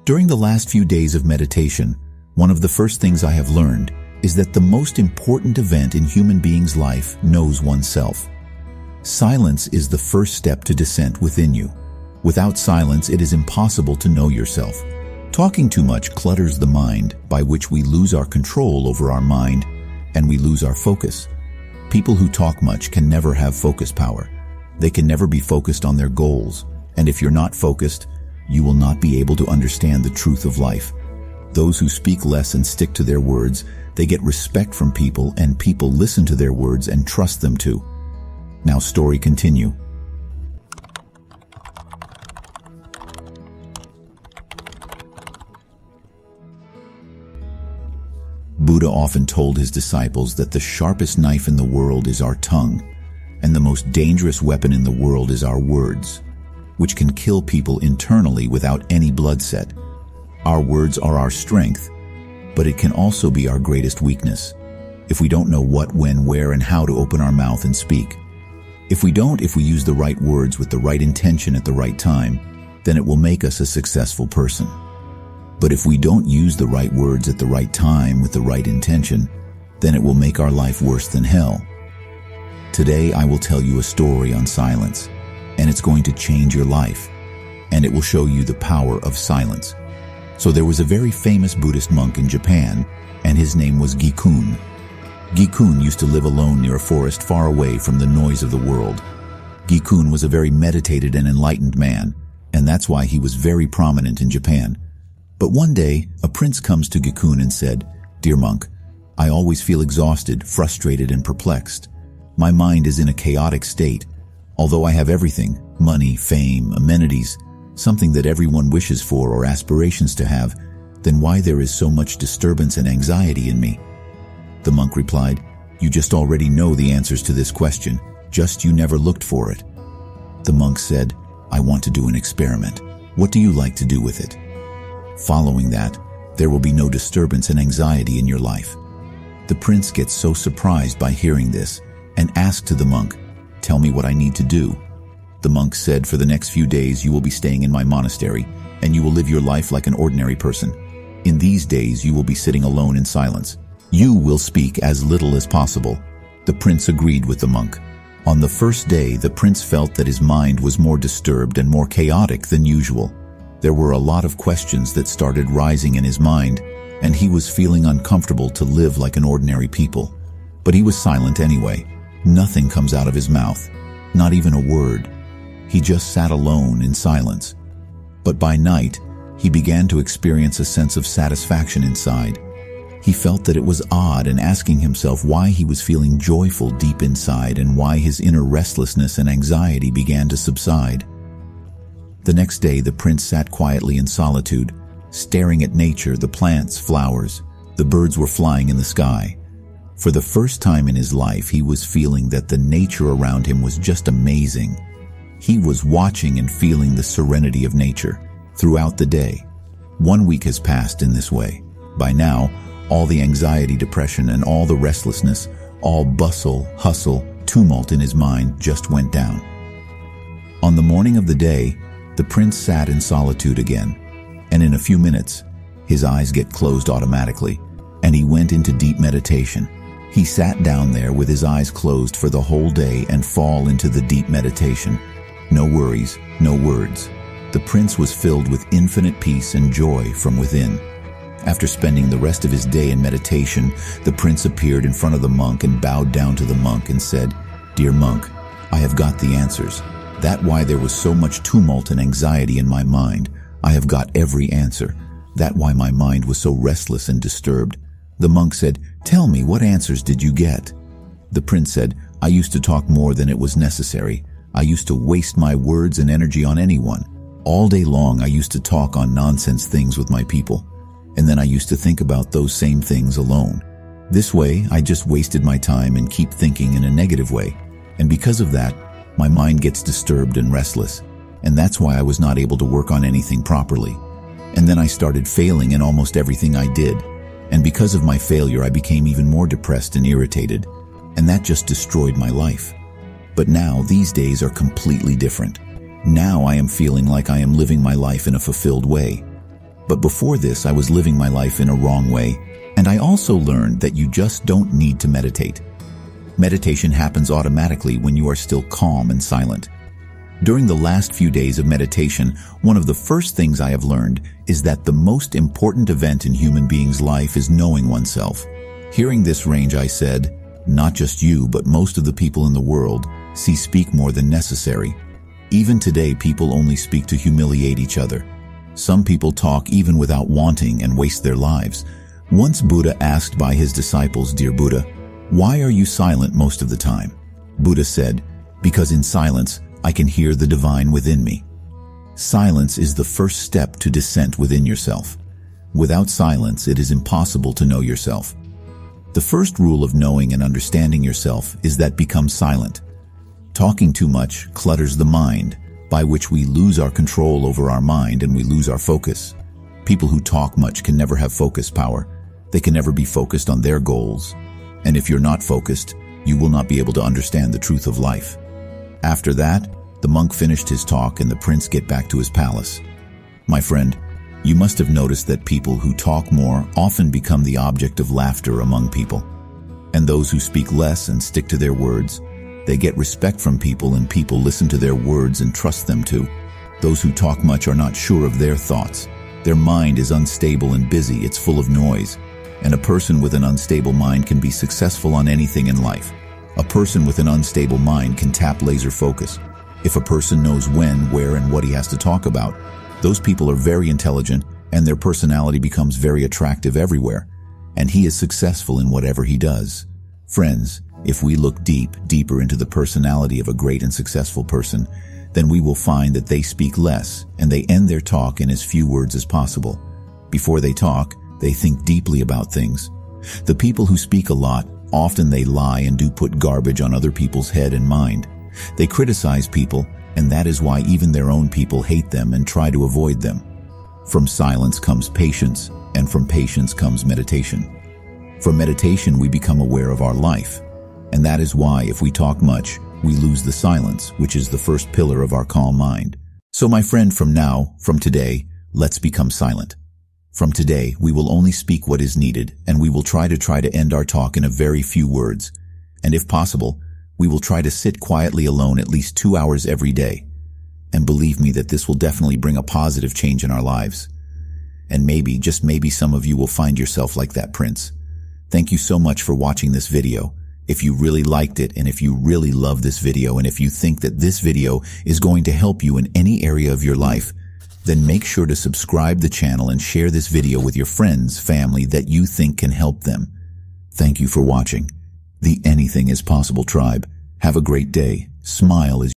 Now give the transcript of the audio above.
During the last few days of meditation, one of the first things I have learned is that the most important event in human beings' life knows oneself. Silence is the first step to descent within you. Without silence, it is impossible to know yourself. Talking too much clutters the mind, by which we lose our control over our mind and we lose our focus. People who talk much can never have focus power. They can never be focused on their goals, and if you're not focused, you will not be able to understand the truth of life. Those who speak less and stick to their words, they get respect from people, and people listen to their words and trust them too. Now, story continue. Buddha often told his disciples that the sharpest knife in the world is our tongue, and the most dangerous weapon in the world is our words, which can kill people internally without any bloodshed. Our words are our strength, but it can also be our greatest weakness, if we don't know what, when, where, and how to open our mouth and speak. If we use the right words with the right intention at the right time, then it will make us a successful person. But if we don't use the right words at the right time with the right intention, then it will make our life worse than hell. Today I will tell you a story on silence, and it's going to change your life, and it will show you the power of silence. So there was a very famous Buddhist monk in Japan, and his name was Gikun. Gikun used to live alone near a forest far away from the noise of the world. Gikun was a very meditated and enlightened man, and that's why he was very prominent in Japan. But one day, a prince comes to Gikun and said, "Dear monk, I always feel exhausted, frustrated, and perplexed. My mind is in a chaotic state. Although I have everything, money, fame, amenities, something that everyone wishes for or aspirations to have, then why there is so much disturbance and anxiety in me?" The monk replied, "You just already know the answers to this question, just you never looked for it." The monk said, "I want to do an experiment. What do you like to do with it? Following that, there will be no disturbance and anxiety in your life." The prince gets so surprised by hearing this and asked to the monk, "Tell me what I need to do." The monk said, "For the next few days you will be staying in my monastery, and you will live your life like an ordinary person. In these days you will be sitting alone in silence. You will speak as little as possible." The prince agreed with the monk. On the first day, the prince felt that his mind was more disturbed and more chaotic than usual. There were a lot of questions that started rising in his mind, and he was feeling uncomfortable to live like an ordinary people. But he was silent anyway. Nothing comes out of his mouth, not even a word. He just sat alone in silence. But by night, he began to experience a sense of satisfaction inside. He felt that it was odd and asking himself why he was feeling joyful deep inside and why his inner restlessness and anxiety began to subside. The next day, the prince sat quietly in solitude, staring at nature, the plants, flowers. The birds were flying in the sky. For the first time in his life, he was feeling that the nature around him was just amazing. He was watching and feeling the serenity of nature throughout the day. 1 week has passed in this way. By now, all the anxiety, depression, and all the restlessness, all bustle, hustle, tumult in his mind just went down. On the morning of the day, the prince sat in solitude again, and in a few minutes, his eyes get closed automatically, and he went into deep meditation. He sat down there with his eyes closed for the whole day and fall into the deep meditation. No worries, no words. The prince was filled with infinite peace and joy from within. After spending the rest of his day in meditation, the prince appeared in front of the monk and bowed down to the monk and said, "Dear monk, I have got the answers. That's why there was so much tumult and anxiety in my mind. I have got every answer. That's why my mind was so restless and disturbed." The monk said, "Tell me, what answers did you get?" The prince said, "I used to talk more than it was necessary. I used to waste my words and energy on anyone. All day long I used to talk on nonsense things with my people. And then I used to think about those same things alone. This way, I just wasted my time and keep thinking in a negative way. And because of that, my mind gets disturbed and restless. And that's why I was not able to work on anything properly. And then I started failing in almost everything I did. And because of my failure, I became even more depressed and irritated. And that just destroyed my life. But now, these days are completely different. Now I am feeling like I am living my life in a fulfilled way. But before this, I was living my life in a wrong way, and I also learned that you just don't need to meditate. Meditation happens automatically when you are still calm and silent. During the last few days of meditation, one of the first things I have learned is that the most important event in human beings' life is knowing oneself. Hearing this range, I said, not just you, but most of the people in the world speak more than necessary. Even today, people only speak to humiliate each other. Some people talk even without wanting and waste their lives. Once Buddha asked by his disciples, "Dear Buddha, why are you silent most of the time?" Buddha said, "Because in silence, I can hear the divine within me." Silence is the first step to descent within yourself. Without silence, it is impossible to know yourself. The first rule of knowing and understanding yourself is that become silent. Talking too much clutters the mind, by which we lose our control over our mind and we lose our focus. People who talk much can never have focus power. They can never be focused on their goals. And if you're not focused, you will not be able to understand the truth of life. After that, the monk finished his talk and the prince get back to his palace. My friend, you must have noticed that people who talk more often become the object of laughter among people. And those who speak less and stick to their words, they get respect from people and people listen to their words and trust them too. Those who talk much are not sure of their thoughts. Their mind is unstable and busy, it's full of noise. And a person with an unstable mind can be successful on anything in life. A person with an unstable mind can tap laser focus. If a person knows when, where, and what he has to talk about, those people are very intelligent and their personality becomes very attractive everywhere. And he is successful in whatever he does. Friends, if we look deeper into the personality of a great and successful person, then we will find that they speak less and they end their talk in as few words as possible. Before they talk, they think deeply about things. The people who speak a lot, often they lie and do put garbage on other people's head and mind. They criticize people, and that is why even their own people hate them and try to avoid them. From silence comes patience, and from patience comes meditation. From meditation, we become aware of our life. And that is why if we talk much, we lose the silence, which is the first pillar of our calm mind. So my friend, from today, let's become silent. From today, we will only speak what is needed, and we will try to end our talk in a very few words. And if possible, we will try to sit quietly alone at least 2 hours every day. And believe me that this will definitely bring a positive change in our lives. And maybe, just maybe, some of you will find yourself like that prince. Thank you so much for watching this video. If you really liked it, and if you really love this video, and if you think that this video is going to help you in any area of your life, then make sure to subscribe the channel and share this video with your friends, family that you think can help them. Thank you for watching. The Anything is Possible tribe. Have a great day. Smile as